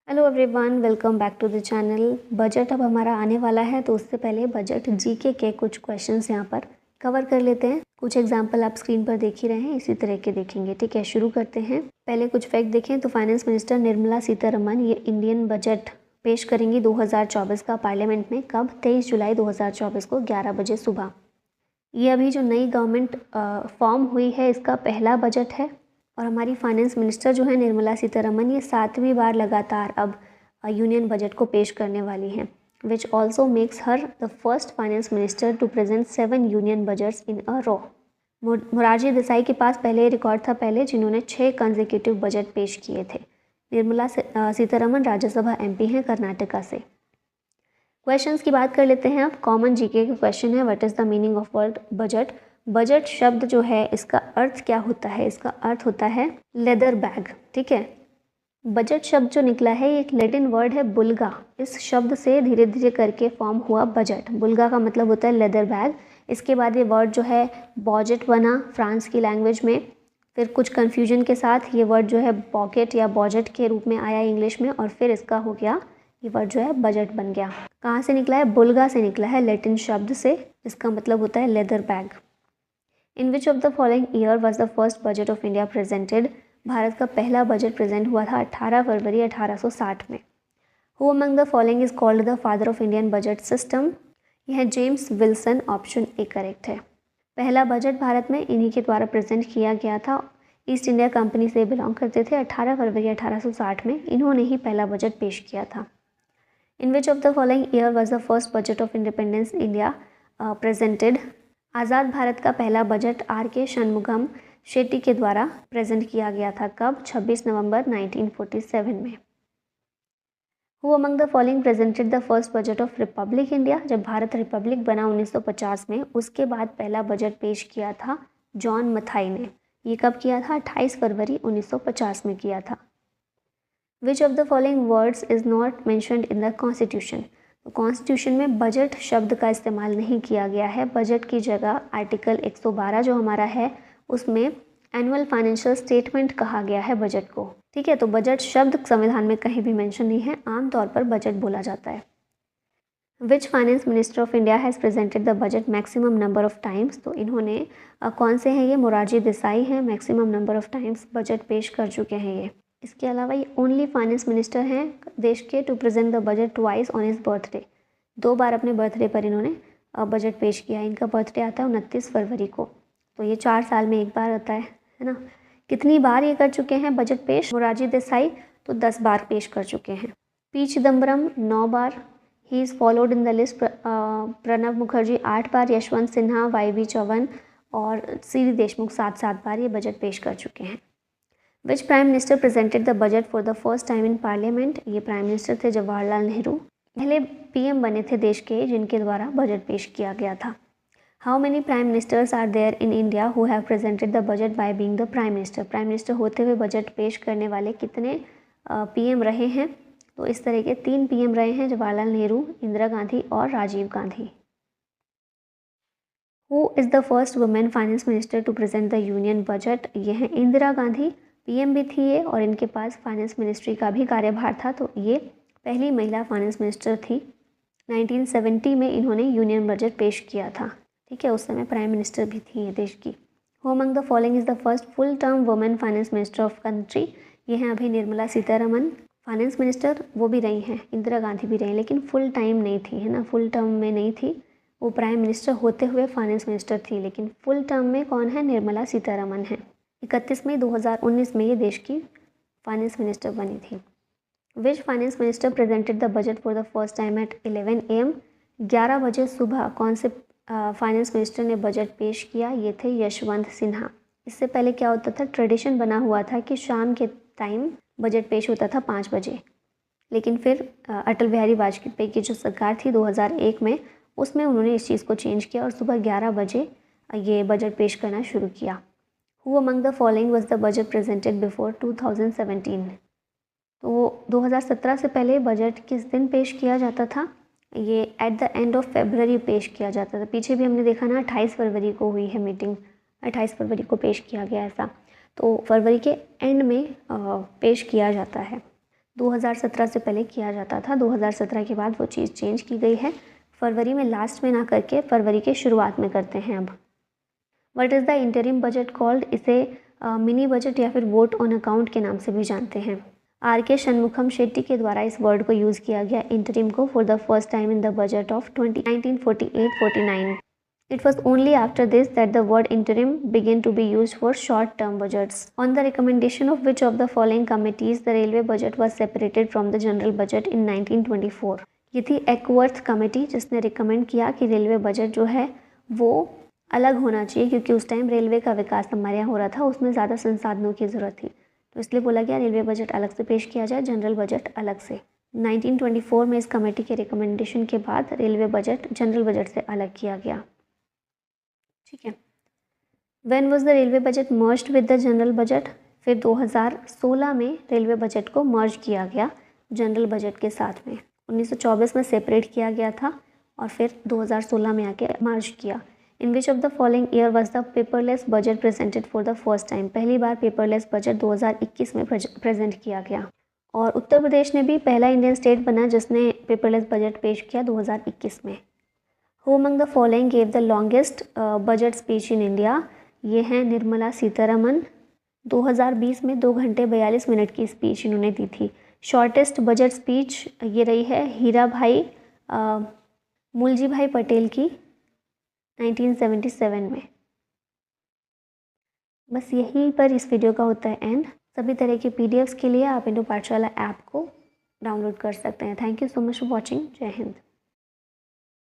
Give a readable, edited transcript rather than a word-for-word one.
Hello everyone, welcome back to the channel. Budget अब हमारा आने वाला है, तो उससे पहले बजट जीके के कुछ क्वेश्चंस यहाँ पर कवर कर लेते हैं। कुछ एग्जांपल आप स्क्रीन पर देख ही रहे हैं, इसी तरह के देखेंगे। ठीक है, शुरू करते हैं। पहले कुछ फैक्ट देखें तो फाइनेंस मिनिस्टर निर्मला सीतारमण ये इंडियन बजट पेश करेंगी 2024 का पार्लियामेंट में। कब? 23 जुलाई 2024 को 11 बजे सुबह। ये अभी जो नई गवर्नमेंट फॉर्म हुई है, इसका पहला बजट है। और हमारी फाइनेंस मिनिस्टर जो है निर्मला सीतारमण, ये 7वीं बार लगातार अब यूनियन बजट को पेश करने वाली हैं, which also makes her the first finance minister to present 7 union budgets in a row. Morarji Desai के पास पहले रिकॉर्ड था जिन्होंने 6 कंसेक्यूटिव बजट पेश किए थे। निर्मला सीतारमण राज्यसभा एमपी हैं कर्नाटका से। क्वेश्चंस की बात कर लेते हैं। अब कॉमन जीके का क्वेश्चन है, what is the meaning of word budget. Budget शब्द जो है, इसका अर्थ क्या होता है? इसका अर्थ होता है लेदर बैग। ठीक है, बजट शब्द जो निकला है ये एक लैटिन वर्ड है बुल्गा। इस शब्द से धीरे धीरे करके फॉर्म हुआ बजट। बुल्गा का मतलब होता है लेदर बैग। इसके बाद ये वर्ड जो है बॉजेट बना फ्रांस की लैंग्वेज में। फिर कुछ कन्फ्यूजन के साथ ये वर्ड जो है पॉकेट या बॉजेट के रूप में आया इंग्लिश में, और फिर इसका हो गया ये वर्ड जो है बजट बन गया। कहाँ से निकला है? बुल्गा से निकला है, लैटिन शब्द से, जिसका मतलब होता है leather bag. In which of the following year was the first budget of India presented. Bharat का पहला बजट प्रेजेंट हुआ था 18 फरवरी 1860 में। Who among the following is called the father of Indian budget system. यह है James Wilson. Option A correct है। पहला budget Bharat में इन्हीं के द्वारा प्रेजेंट किया गया था। ईस्ट इंडिया कंपनी से बिलोंग करते थे। 18 फरवरी 1860 में इन्होंने ही पहला बजट पेश किया था। In which of the following year was the first budget of independence India presented. आज़ाद भारत का पहला बजट आर.के. शनमुगम शेट्टी के द्वारा प्रेजेंट किया गया था। कब? 26 नवंबर 1947 में। Who among the following presented the first budget of Republic India. जब भारत रिपब्लिक बना 1950 में, उसके बाद पहला बजट पेश किया था जॉन मथाई ने। ये कब किया था? 28 फरवरी 1950 में किया था। विच of the following words is not mentioned in the constitution. तो कॉन्स्टिट्यूशन में बजट शब्द का इस्तेमाल नहीं किया गया है। बजट की जगह आर्टिकल 112 जो हमारा है, उसमें एनुअल फाइनेंशियल स्टेटमेंट कहा गया है बजट को। ठीक है, तो बजट शब्द संविधान में कहीं भी मेंशन नहीं है, आमतौर पर बजट बोला जाता है। Which finance minister of India has presented the budget maximum number of times. तो इन्होंने कौन से हैं? ये मोरारजी देसाई हैं। Maximum number of times budget पेश कर चुके हैं ये। इसके अलावा ये ओनली फाइनेंस मिनिस्टर हैं देश के to present the budget twice on his birthday. 2 बार अपने बर्थडे पर इन्होंने बजट पेश किया है। इनका बर्थडे आता है 29 फरवरी को, तो ये 4 साल में एक बार आता है ना। कितनी बार ये कर चुके हैं बजट पेश? मोरारजी देसाई तो 10 बार पेश कर चुके हैं। P Chidambaram 9 bar. He is followed in the list. Pranab Mukherjee 8 बार। यशवंत सिन्हा, वाई.बी. चौहान और सी.डी. देशमुख 7 बार ये बजट पेश कर चुके हैं। Which prime minister presented the budget for the first time in parliament. ये प्राइम मिनिस्टर थे जवाहरलाल नेहरू। पहले पीएम बने थे देश के जिनके द्वारा बजट पेश किया गया था। How many prime ministers are there in India who have presented the budget by being the prime minister. Prime minister होते हुए बजट पेश करने वाले कितने पीएम रहे हैं? तो इस तरह के 3 पीएम रहे हैं, जवाहरलाल नेहरू, इंदिरा गांधी और Rajiv Gandhi. Who is the first women finance minister to present the union budget. ये हैं इंदिरा गांधी। पीएम भी थी ये, और इनके पास फाइनेंस मिनिस्ट्री का भी कार्यभार था, तो ये पहली महिला फाइनेंस मिनिस्टर थी। 1970 में इन्होंने यूनियन बजट पेश किया था। ठीक है, उस समय प्राइम मिनिस्टर भी थी ये देश की। Who among the following is the first full term women finance minister of country. ये हैं अभी निर्मला सीतारमण। फाइनेंस मिनिस्टर वो भी रही हैं, इंदिरा गांधी भी रही, लेकिन फुल टाइम नहीं थी, है ना, फुल टर्म में नहीं थी। वो प्राइम मिनिस्टर होते हुए फाइनेंस मिनिस्टर थी, लेकिन फुल टर्म में कौन है? निर्मला सीतारमण है। 31 मई 2019 में ये देश की फाइनेंस मिनिस्टर बनी थी। Which finance minister presented the budget for the first time at 11 AM। 11 बजे सुबह कौन से फाइनेंस मिनिस्टर ने बजट पेश किया? ये थे यशवंत सिन्हा। इससे पहले क्या होता था? ट्रेडिशन बना हुआ था कि शाम के टाइम बजट पेश होता था 5 बजे, लेकिन फिर अटल बिहारी वाजपेयी की जो सरकार थी 2001 में, उसमें उन्होंने इस चीज़ को चेंज किया और सुबह 11 बजे ये बजट पेश करना शुरू किया। Who among the following was the budget presented before 2017। तो 2017 से पहले बजट किस दिन पेश किया जाता था? ये at the end of February पेश किया जाता था। पीछे भी हमने देखा ना, 28 फरवरी को हुई है मीटिंग, 28 फरवरी को पेश किया गया ऐसा। तो फरवरी के एंड में पेश किया जाता है। 2017 से पहले किया जाता था, 2017 के बाद वो चीज़ चेंज की गई है। फरवरी में लास्ट में ना करके फरवरी के शुरुआत में करते हैं अब। What is the interim budget called? इसे मिनी बजट या फिर वोट ऑन अकाउंट के नाम से भी जानते हैं। आर के शनमुखम शेट्टी के द्वारा इस वर्ड को यूज़ किया गया इंटरिम को for the first time in the budget of 1948-49। It was only after this that the word interim began to be used for short-term budgets. On the recommendation of which of the following committees the railway budget was separated from the general budget in 1924? ये थी Acworth committee जिसने recommend किया कि railway budget जो है वो अलग होना चाहिए, क्योंकि उस टाइम रेलवे का विकास हमारे यहाँ हो रहा था, उसमें ज़्यादा संसाधनों की ज़रूरत थी, तो इसलिए बोला गया रेलवे बजट अलग से पेश किया जाए, जनरल बजट अलग से। 1924 में इस कमेटी के रिकमेंडेशन के बाद रेलवे बजट जनरल बजट से अलग किया गया। ठीक है। When was the railway budget merged with the general budget? फिर 2016 में रेलवे बजट को मर्ज किया गया जनरल बजट के साथ में। 1924 में सेपरेट किया गया था और फिर 2016 में आके मर्ज किया। In which of the following year was the paperless budget presented for the first time? पहली बार पेपरलेस बजट 2021 में प्रेजेंट किया गया। और उत्तर प्रदेश ने भी पहला इंडियन स्टेट बना जिसने पेपरलेस बजट पेश किया 2021 में। Who among the following gave the longest budget speech in India? ये हैं निर्मला सीतारमन। 2020 में 2 घंटे 42 मिनट की स्पीच इन्होंने दी थी। शॉर्टेस्ट बजट स्पीच ये रही है हीरा भाई मुलजी भाई पटेल की 1977 में। बस यहीं पर इस वीडियो का होता है एंड। सभी तरह के PDFs के लिए आप इंडो पाठशाला ऐप को डाउनलोड कर सकते हैं। Thank you so much for watching. जय हिंद।